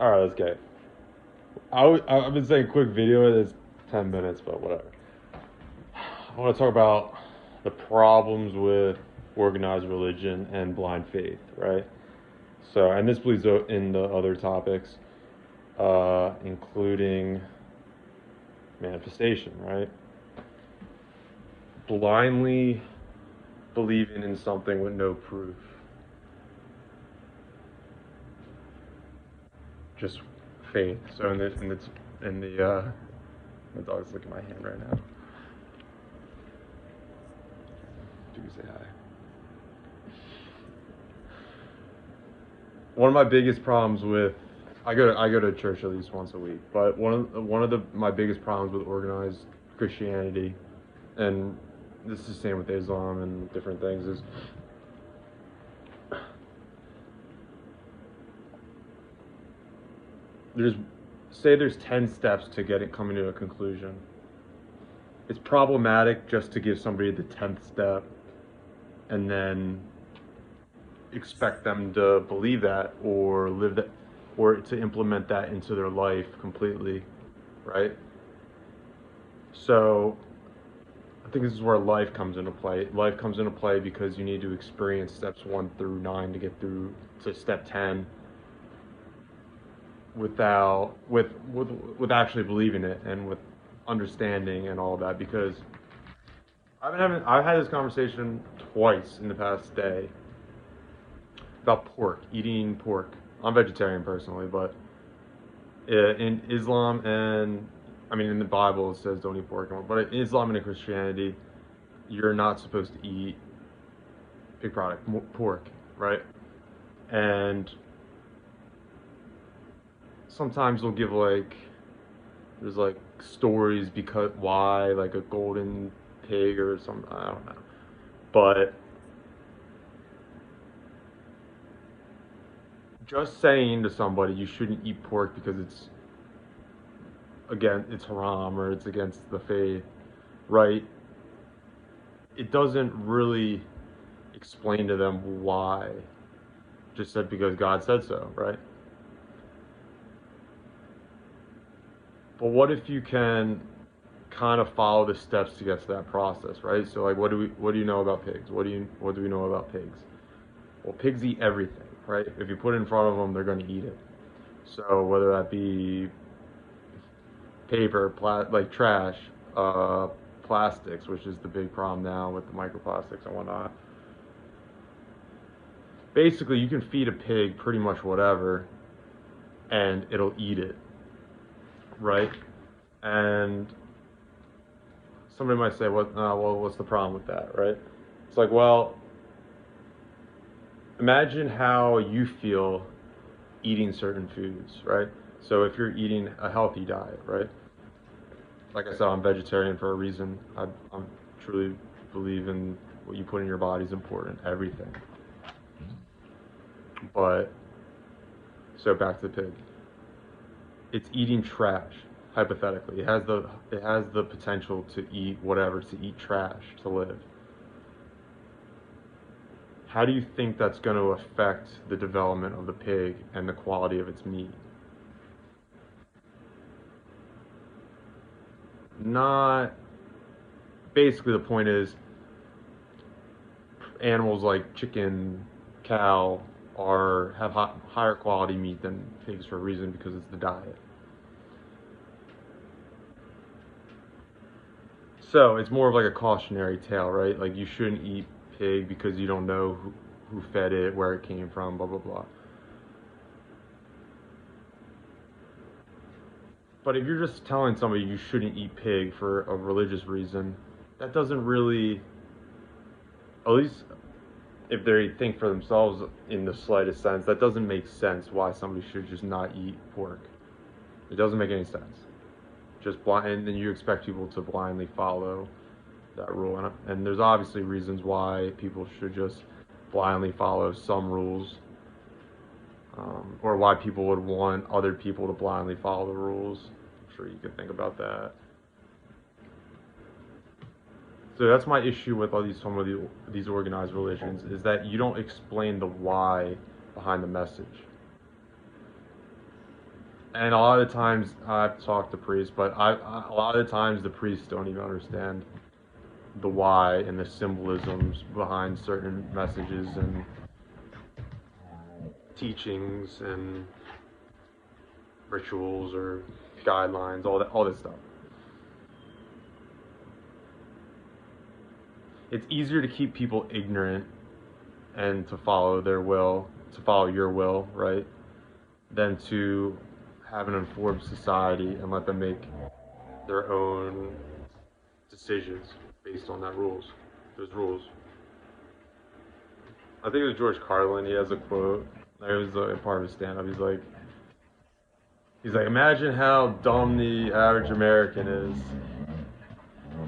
All right, let's get. I've been saying quick video. It's 10 minutes, but whatever. I want to talk about the problems with organized religion and blind faith, right? So, and this bleeds into other topics, including manifestation, right? Blindly believing in something with no proof. Just faith. So my dog's looking at my hand right now. Do you say hi? One of my biggest problems with I go to church at least once a week, but one of my biggest problems with organized Christianity, and this is the same with Islam and different things, is there's 10 steps to coming to a conclusion. It's problematic just to give somebody the 10th step and then expect them to believe that or live that or to implement that into their life completely, right? So I think this is where life comes into play. Life comes into play because you need to experience steps 1 through 9 to get through to step 10 without with actually believing it and with understanding and all of that. Because I've had this conversation twice in the past day about pork, eating pork. I'm vegetarian personally, but in Islam and I mean in the Bible it says don't eat pork, but in Islam and in Christianity you're not supposed to eat pig product, pork, right? And sometimes they'll give there's stories because why, like a golden pig or something, I don't know, but just saying to somebody you shouldn't eat pork because it's haram or it's against the faith, right? It doesn't really explain to them why. Just said because God said so, right? But what if you can kind of follow the steps to get to that process, right? So like what do you know about pigs? What do we know about pigs? Well, pigs eat everything, right? If you put it in front of them, they're going to eat it. So whether that be paper, like trash, plastics, which is the big problem now with the microplastics and whatnot. Basically, you can feed a pig pretty much whatever, and it'll eat it, right? And somebody might say, "What? Well, what's the problem with that?" Right? It's like, well, imagine how you feel eating certain foods, right? So if you're eating a healthy diet, right? Like I said, I'm vegetarian for a reason. I'm truly believe in what you put in your body is important, everything. But so back to the pig. It's eating trash, hypothetically. It has the potential to eat whatever, to eat trash, to live. How do you think that's going to affect the development of the pig and the quality of its meat? Not basically the point is animals like chicken, cow have higher quality meat than pigs for a reason because it's the diet. So it's more of like a cautionary tale, right? Like you shouldn't eat pig because you don't know who fed it, where it came from, blah blah blah. But if you're just telling somebody you shouldn't eat pig for a religious reason, that doesn't really, at least if they think for themselves in the slightest sense, that doesn't make sense why somebody should just not eat pork. It doesn't make any sense. Just blind, and then you expect people to blindly follow that rule. And there's obviously reasons why people should just blindly follow some rules, or why people would want other people to blindly follow the rules. I'm sure you could think about that. So that's my issue with these organized religions, is that you don't explain the why behind the message. And a lot of the times I've talked to priests, but a lot of the times the priests don't even understand the why and the symbolisms behind certain messages and teachings and rituals or guidelines, all this stuff. It's easier to keep people ignorant and to follow their will, to follow your will, right? Than to have an informed society and let them make their own decisions based on those rules. I think it was George Carlin. He has a quote. It was a part of his stand-up. He's like, imagine how dumb the average American is,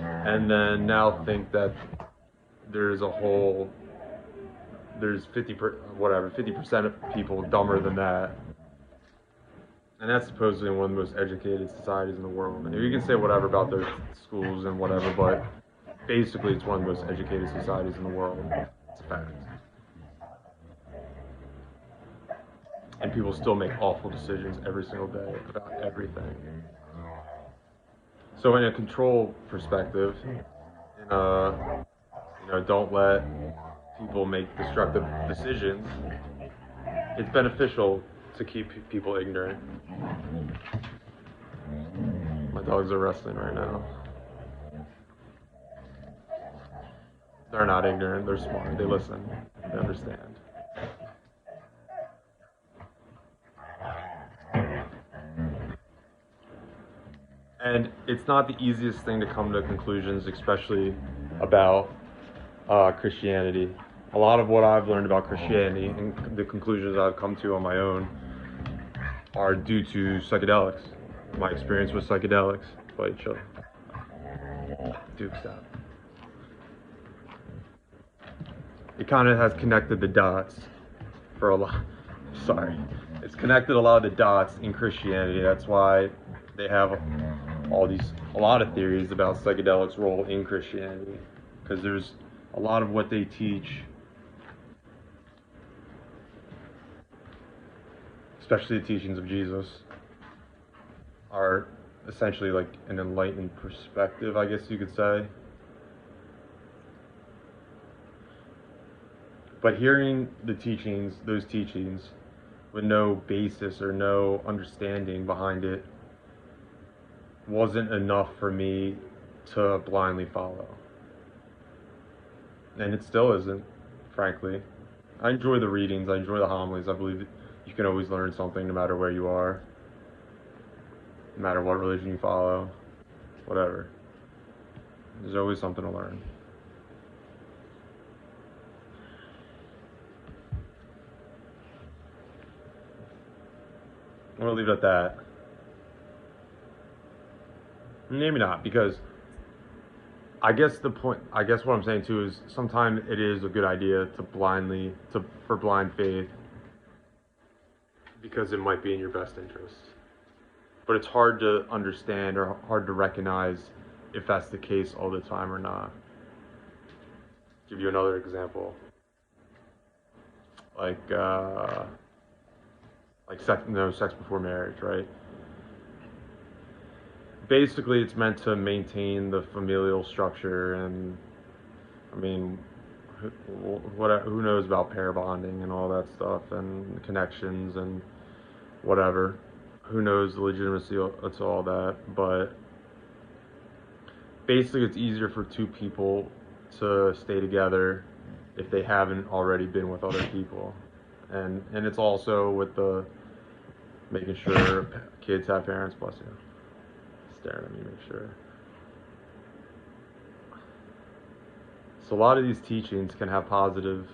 and then now think that there's a whole, there's 50% of people dumber than that. And that's supposedly one of the most educated societies in the world. And you can say whatever about their schools and whatever, but basically it's one of the most educated societies in the world. It's a fact. And people still make awful decisions every single day about everything. So in a control perspective, don't let people make destructive decisions. It's beneficial to keep people ignorant. My dogs are wrestling right now. They're not ignorant, they're smart, they listen, they understand. And it's not the easiest thing to come to conclusions, especially about Christianity. A lot of what I've learned about Christianity and the conclusions I've come to on my own are due to psychedelics. My experience with psychedelics. But chill. Duke, stop. It kind of has connected the dots for a lot. Sorry. It's connected a lot of the dots in Christianity. That's why they have a lot of theories about psychedelics' role in Christianity. Because there's a lot of what they teach, especially the teachings of Jesus, are essentially like an enlightened perspective, I guess you could say. But hearing those teachings, with no basis or no understanding behind it, wasn't enough for me to blindly follow. And it still isn't, frankly. I enjoy the readings, I enjoy the homilies. I believe you can always learn something no matter where you are, no matter what religion you follow, whatever. There's always something to learn. I'm gonna leave it at that. Maybe not, because I guess what I'm saying too is sometimes it is a good idea for blind faith, because it might be in your best interest. But it's hard to understand or hard to recognize if that's the case all the time or not. Give you another example. Like sex before marriage, right? Basically, it's meant to maintain the familial structure, and I mean, who knows about pair bonding and all that stuff, and connections and whatever. Who knows the legitimacy to all that? But basically, it's easier for two people to stay together if they haven't already been with other people, and it's also with the making sure kids have parents. Bless you. Staring at me, make sure. So a lot of these teachings can have positive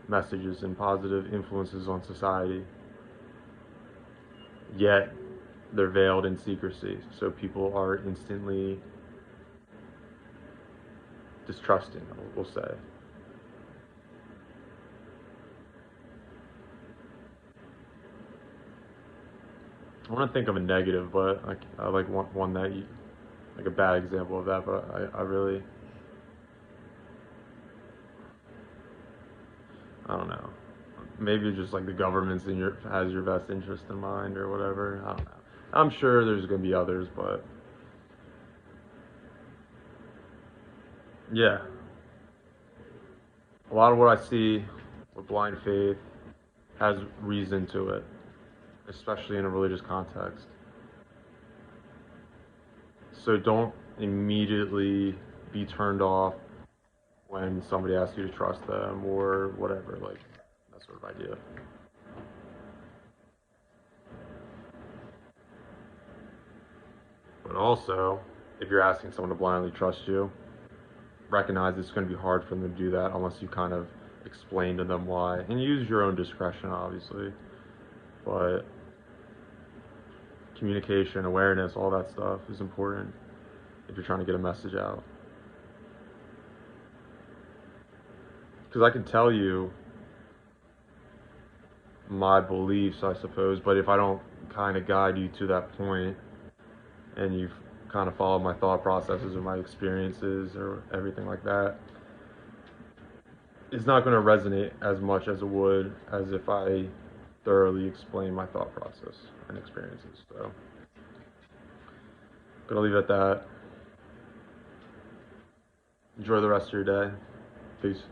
messages and positive influences on society, yet they're veiled in secrecy, so people are instantly distrusting, we'll say. I want to think of a negative, but I like one that like a bad example of that, but I don't know. maybe just like the government's has your best interest in mind or whatever. I don't know. I'm sure there's gonna be others, but yeah, a lot of what I see with blind faith has reason to it, especially in a religious context. So don't immediately be turned off when somebody asks you to trust them or whatever, like that sort of idea. But also, if you're asking someone to blindly trust you, recognize it's going to be hard for them to do that unless you kind of explain to them why and use your own discretion, obviously. But communication, awareness, all that stuff is important if you're trying to get a message out. Because I can tell you my beliefs, I suppose, but if I don't kind of guide you to that point and you've kind of followed my thought processes or my experiences or everything like that, it's not going to resonate as much as it would as if I thoroughly explain my thought process and experiences. So, gonna leave it at that. Enjoy the rest of your day. Peace.